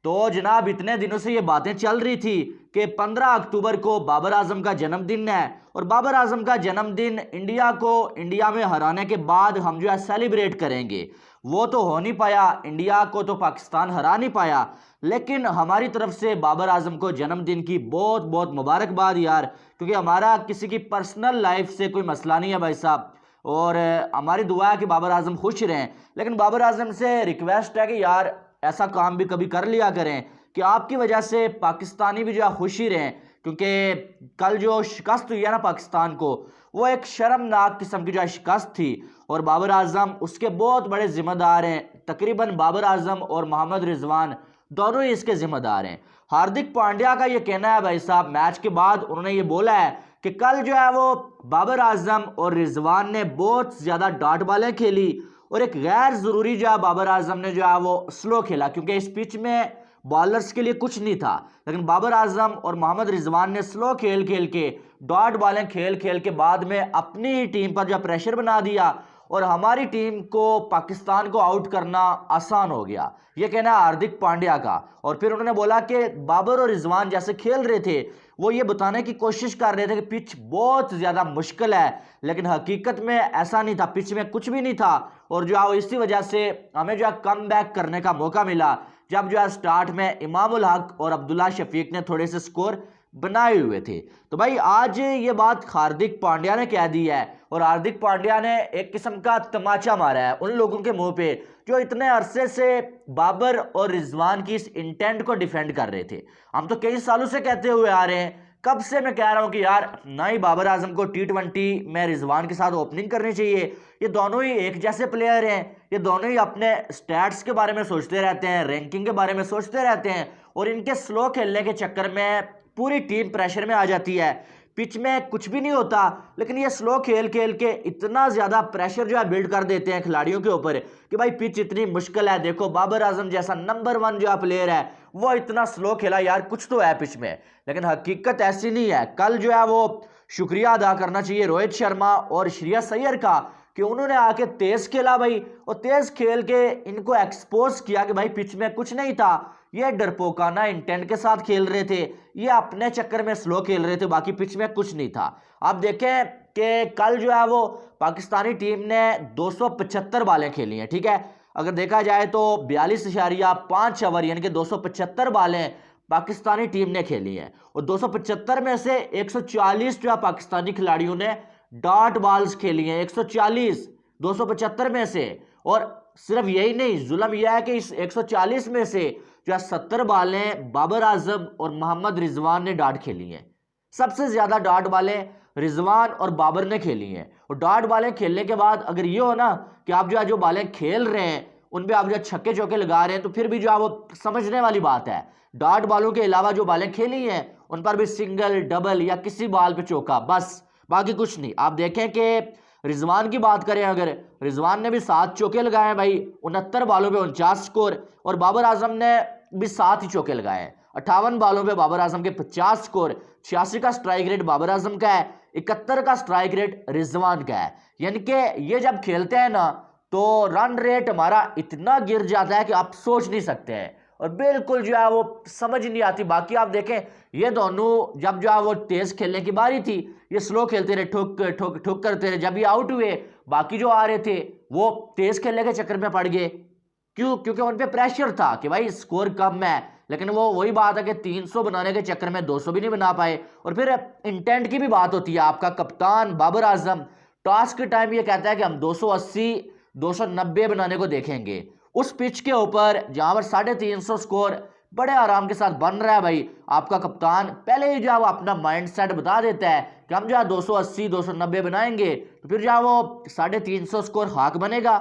तो जनाब इतने दिनों से ये बातें चल रही थी कि 15 अक्टूबर को बाबर आजम का जन्मदिन है और बाबर आजम का जन्मदिन इंडिया को इंडिया में हराने के बाद हम जो है सेलिब्रेट करेंगे। वो तो हो नहीं पाया, इंडिया को तो पाकिस्तान हरा नहीं पाया, लेकिन हमारी तरफ से बाबर आजम को जन्मदिन की बहुत बहुत मुबारकबाद यार, क्योंकि हमारा किसी की पर्सनल लाइफ से कोई मसला नहीं है भाई साहब। और हमारी दुआ है कि बाबर आजम खुश रहें। लेकिन बाबर आजम से रिक्वेस्ट है कि यार ऐसा काम भी कभी कर लिया करें कि आपकी वजह से पाकिस्तानी भी जो है खुशी रहें, क्योंकि कल जो शिकस्त हुई है ना पाकिस्तान को, वो एक शर्मनाक किस्म की जो है शिकस्त थी और बाबर आजम उसके बहुत बड़े जिम्मेदार हैं। तकरीबन बाबर आजम और मोहम्मद रिजवान दोनों ही इसके जिम्मेदार हैं। हार्दिक पांड्या का ये कहना है भाई साहब, मैच के बाद उन्होंने ये बोला है कि कल जो है वो बाबर आजम और रिजवान ने बहुत ज़्यादा डॉट बॉलें खेली और एक गैर ज़रूरी जो है बाबर आजम ने जो है वो स्लो खेला, क्योंकि इस पिच में बॉलर्स के लिए कुछ नहीं था। लेकिन बाबर आजम और मोहम्मद रिजवान ने स्लो खेल खेल के डॉट बॉलें खेल खेल के बाद में अपनी ही टीम पर जो प्रेशर बना दिया और हमारी टीम को पाकिस्तान को आउट करना आसान हो गया। ये कहना है हार्दिक पांड्या का। और फिर उन्होंने बोला कि बाबर और रिजवान जैसे खेल रहे थे वो ये बताने की कोशिश कर रहे थे कि पिच बहुत ज़्यादा मुश्किल है, लेकिन हकीकत में ऐसा नहीं था, पिच में कुछ भी नहीं था। और जो है इसी वजह से हमें जो है कम बैक करने का मौका मिला, जब जो है स्टार्ट में इमामुल हक और अब्दुल्ला शफीक ने थोड़े से स्कोर बनाए हुए थे। तो भाई आज ये बात हार्दिक पांड्या ने कह दी है और हार्दिक पांड्या ने एक किस्म का तमाचा मारा है उन लोगों के मुंह पे जो इतने अरसे से बाबर और रिजवान की इस इंटेंट को डिफेंड कर रहे थे। हम तो कई सालों से कहते हुए आ रहे हैं, कब से मैं कह रहा हूं कि यार ना ही बाबर आजम को T20 में रिजवान के साथ ओपनिंग करनी चाहिए। ये दोनों ही एक जैसे प्लेयर हैं, ये दोनों ही अपने स्टैट्स के बारे में सोचते रहते हैं, रैंकिंग के बारे में सोचते रहते हैं और इनके स्लो खेलने के चक्कर में पूरी टीम प्रेशर में आ जाती है। पिच में कुछ भी नहीं होता, लेकिन ये स्लो खेल खेल के इतना ज़्यादा प्रेशर जो है बिल्ड कर देते हैं खिलाड़ियों के ऊपर कि भाई पिच इतनी मुश्किल है। देखो बाबर आजम जैसा नंबर 1 जो प्लेयर है वो इतना स्लो खेला, यार कुछ तो है पिच में। लेकिन हकीकत ऐसी नहीं है। कल जो है वो शुक्रिया अदा करना चाहिए रोहित शर्मा और श्रेयस अय्यर का कि उन्होंने आके तेज खेला भाई, और तेज खेल के इनको एक्सपोज किया कि भाई पिच में कुछ नहीं था, ये डरपोकाना इंटेंट के साथ खेल रहे थे, ये अपने चक्कर में स्लो खेल रहे थे, बाकी पिच में कुछ नहीं था। आप देखें कि कल जो है वो पाकिस्तानी टीम ने 275 बॉलें खेली हैं, ठीक है। अगर देखा जाए तो 42.5 ओवर यानी कि 275 बॉलें पाकिस्तानी टीम ने खेली हैं और 275 में से 140 जो है पाकिस्तानी खिलाड़ियों ने डॉट बॉल्स खेली हैं। 140 275 में से। और सिर्फ यही नहीं, जुल्म यह है कि इस 140 में से जो है 70 बॉलें बाबर आजम और मोहम्मद रिजवान ने डॉट खेली हैं। सबसे ज्यादा डॉट बॉलें रिजवान और बाबर ने खेली हैं। और डॉट बॉलें खेलने के बाद अगर ये हो ना कि आप जो बॉलें खेल रहे हैं उन पे आप जो छक्के चौके लगा रहे हैं, तो फिर भी जो है वो समझने वाली बात है। डॉट बॉलों के अलावा जो बॉलें खेली हैं उन पर भी सिंगल डबल या किसी बॉल पे चौका, बस, बाकी कुछ नहीं। आप देखें कि रिजवान की बात करें, अगर रिजवान ने भी 7 चौके लगाए हैं भाई, 69 बॉलों पे 49 स्कोर, और बाबर आजम ने भी 7 ही चौके लगाए हैं। 58 बॉलों पे बाबर आजम के 50 स्कोर, 86 का स्ट्राइक रेट बाबर आजम का है, 71 का स्ट्राइक रेट रिजवान का है। यानी कि ये जब खेलते हैं ना तो रन रेट हमारा इतना गिर जाता है कि आप सोच नहीं सकते हैं और बिल्कुल जो है वो समझ नहीं आती। बाकी आप देखें ये दोनों जब जो है वो तेज खेलने की बारी थी, ये स्लो खेलते रहे, ठुक ठुक ठुक करते रहे। जब ये आउट हुए बाकी जो आ रहे थे वो तेज खेलने के चक्कर में पड़ गए। क्यों? क्योंकि उन पे प्रेशर था कि भाई स्कोर कम है, लेकिन वो वही बात है कि 300 बनाने के चक्कर में 200 भी नहीं बना पाए। और फिर इंटेंट की भी बात होती है। आपका कप्तान बाबर आजम टॉस के टाइम ये कहता है कि हम 280 290 बनाने को देखेंगे उस पिच के ऊपर जहां पर 350 स्कोर बड़े आराम के साथ बन रहा है। भाई आपका कप्तान पहले ही जो है वो अपना माइंड सेट बता देता है कि हम जो है 280 290 बनाएंगे, तो फिर जो है वो 350 स्कोर हाक बनेगा।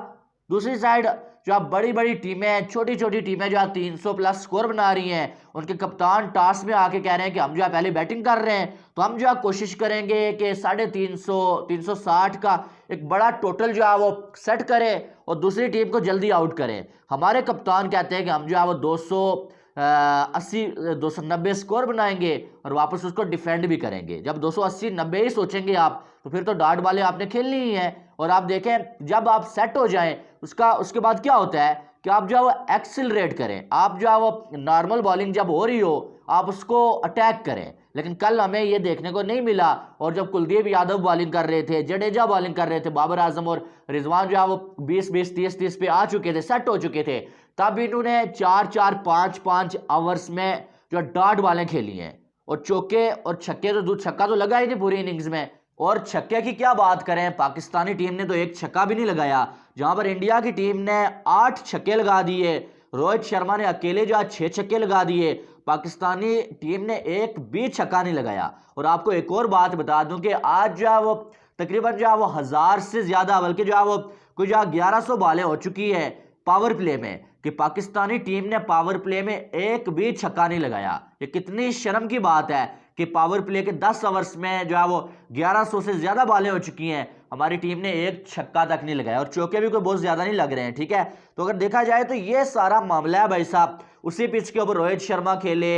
दूसरी साइड जो बड़ी बड़ी टीमें, छोटी छोटी टीमें जो 300 प्लस स्कोर बना रही हैं, उनके कप्तान टॉस में आके कह रहे हैं कि हम जो है पहले बैटिंग कर रहे हैं, तो हम जो है कोशिश करेंगे कि 350 360 का एक बड़ा टोटल जो है वो सेट करें और दूसरी टीम को जल्दी आउट करें। हमारे कप्तान कहते हैं कि हम जो है वो 280 290 स्कोर बनाएंगे और वापस उसको डिफेंड भी करेंगे। जब 280 90 ही सोचेंगे आप, तो फिर तो डॉट बॉलें आपने खेलनी ही है। और आप देखें जब आप सेट हो जाएं उसके बाद क्या होता है कि आप जो है वो एक्सिलरेट करें, आप जो है वो नॉर्मल बॉलिंग जब हो रही हो आप उसको अटैक करें। लेकिन कल हमें ये देखने को नहीं मिला। और जब कुलदीप यादव बॉलिंग कर रहे थे, जडेजा बॉलिंग कर रहे थे, बाबर आजम और रिजवान जो है वो 20-20 30-30 पे आ चुके थे, सेट हो चुके थे, तब इन्होंने 4-4 5-5 ओवर्स में जो डॉट बॉलें खेली हैं। और चौके और छक्के तो छक्का तो लगा ही नहीं पूरी इनिंग्स में। और छक्के की क्या बात करें, पाकिस्तानी टीम ने तो एक छक्का भी नहीं लगाया, जहां पर इंडिया की टीम ने 8 छक्के लगा दिए। रोहित शर्मा ने अकेले जो 6 छक्के लगा दिए, पाकिस्तानी टीम ने एक भी छक्का नहीं लगाया। और आपको एक और बात बता दूं कि आज जो है वो तकरीबन जो है वो 1000 से ज्यादा, बल्कि जो है वो कुछ 1100 बॉलें हो चुकी है पावर प्ले में, कि पाकिस्तानी टीम ने पावर प्ले में एक भी छक्का नहीं लगाया। ये कितनी शर्म की बात है कि पावर प्ले के 10 ओवर्स में जो है वो 1100 से ज्यादा बॉलें हो चुकी हैं, हमारी टीम ने एक छक्का तक नहीं लगाया। और चौके भी कोई बहुत ज्यादा नहीं लग रहे हैं, ठीक है। तो अगर देखा जाए तो ये सारा मामला है भाई साहब। उसी पिच के ऊपर रोहित शर्मा खेले,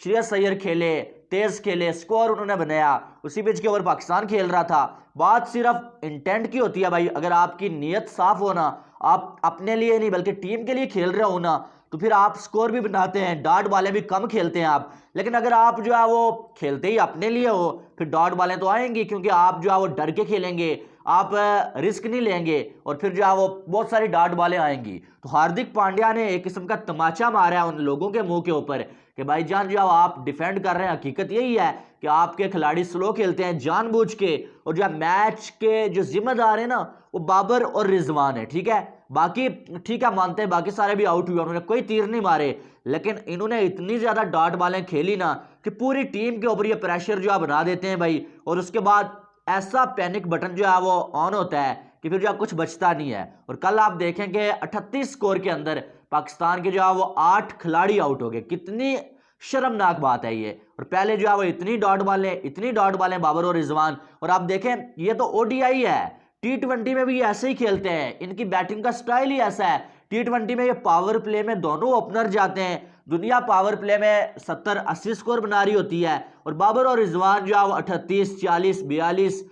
श्रेयस अय्यर खेले, तेज खेले, स्कोर उन्होंने बनाया, उसी पिच के ऊपर पाकिस्तान खेल रहा था। बात सिर्फ इंटेंट की होती है भाई। अगर आपकी नीयत साफ हो ना, आप अपने लिए नहीं बल्कि टीम के लिए खेल रहे हो ना, तो फिर आप स्कोर भी बनाते हैं, डॉट बॉलें भी कम खेलते हैं आप। लेकिन अगर आप जो है वो खेलते ही अपने लिए हो, फिर डॉट बॉलें तो आएंगी, क्योंकि आप जो है वो डर के खेलेंगे, आप रिस्क नहीं लेंगे, और फिर जो है वो बहुत सारी डॉट बॉलें आएंगी। तो हार्दिक पांड्या ने एक किस्म का तमाचा मारा है उन लोगों के मुंह के ऊपर कि भाईजान जो आप डिफेंड कर रहे हैं, हकीकत यही है कि आपके खिलाड़ी स्लो खेलते हैं जानबूझ के, और जो मैच के जो जिम्मेदार है ना वो बाबर और रिजवान है, ठीक है। बाकी ठीक है, मानते हैं बाकी सारे भी आउट हुए, उन्होंने कोई तीर नहीं मारे, लेकिन इन्होंने इतनी ज्यादा डॉट बॉलें खेली ना कि पूरी टीम के ऊपर ये प्रेशर जो है बना देते हैं भाई। और उसके बाद ऐसा पैनिक बटन जो है वो ऑन होता है कि फिर जो है कुछ बचता नहीं है। और कल आप देखेंगे 38 स्कोर के अंदर पाकिस्तान के जो है वो 8 खिलाड़ी आउट हो गए। कितनी शर्मनाक बात है ये। और पहले जो है वो इतनी डॉट बॉलें बाबर और रिजवान। और आप देखें ये तो ओडीआई है, T20 में भी ये ऐसे ही खेलते हैं, इनकी बैटिंग का स्टाइल ही ऐसा है। T20 में ये पावर प्ले में दोनों ओपनर जाते हैं, दुनिया पावर प्ले में 70-80 स्कोर बना रही होती है, और बाबर और रिजवान जो है वो 38 40 42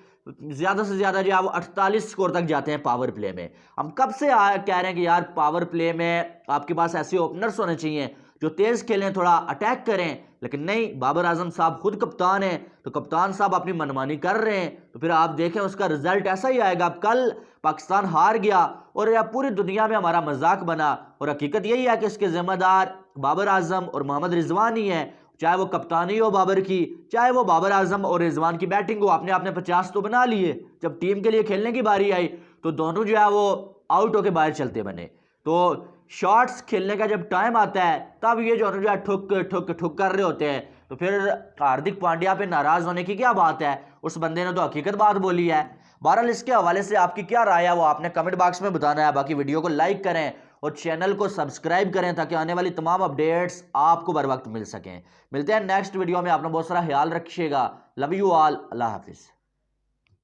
ज्यादा से ज्यादा जो है वो 48 स्कोर तक जाते हैं पावर प्ले में। हम कब से कह रहे हैं कि यार पावर प्ले में आपके पास ऐसे ओपनर्स होने चाहिए जो तेज खेलें, थोड़ा अटैक करें, लेकिन नहीं, बाबर आजम साहब खुद कप्तान हैं, तो कप्तान साहब अपनी मनमानी कर रहे हैं, तो फिर आप देखें उसका रिजल्ट ऐसा ही आएगा। अब कल पाकिस्तान हार गया और यह पूरी दुनिया में हमारा मजाक बना, और हकीकत यही है कि इसके जिम्मेदार बाबर आजम और मोहम्मद रिजवान ही है। चाहे वो कप्तानी हो बाबर की, चाहे वो बाबर आजम और रिजवान की बैटिंग हो, आपने 50 तो बना लिए, जब टीम के लिए खेलने की बारी आई तो दोनों जो है वो आउट होके बाहर चलते बने। तो शॉट्स खेलने का जब टाइम आता है तब ये जो है ठुक ठुक ठुक कर रहे होते हैं। तो फिर हार्दिक पांड्या पे नाराज होने की क्या बात है, उस बंदे ने तो हकीकत बात बोली है। बहरहाल इसके हवाले से आपकी क्या राय है वो आपने कमेंट बॉक्स में बताना है। बाकी वीडियो को लाइक करें और चैनल को सब्सक्राइब करें ताकि आने वाली तमाम अपडेट्स आपको बर वक्त मिल सकें। मिलते हैं नेक्स्ट वीडियो में, अपना बहुत सारा ख्याल रखिएगा। लव यू ऑल, अल्लाह हाफिज़।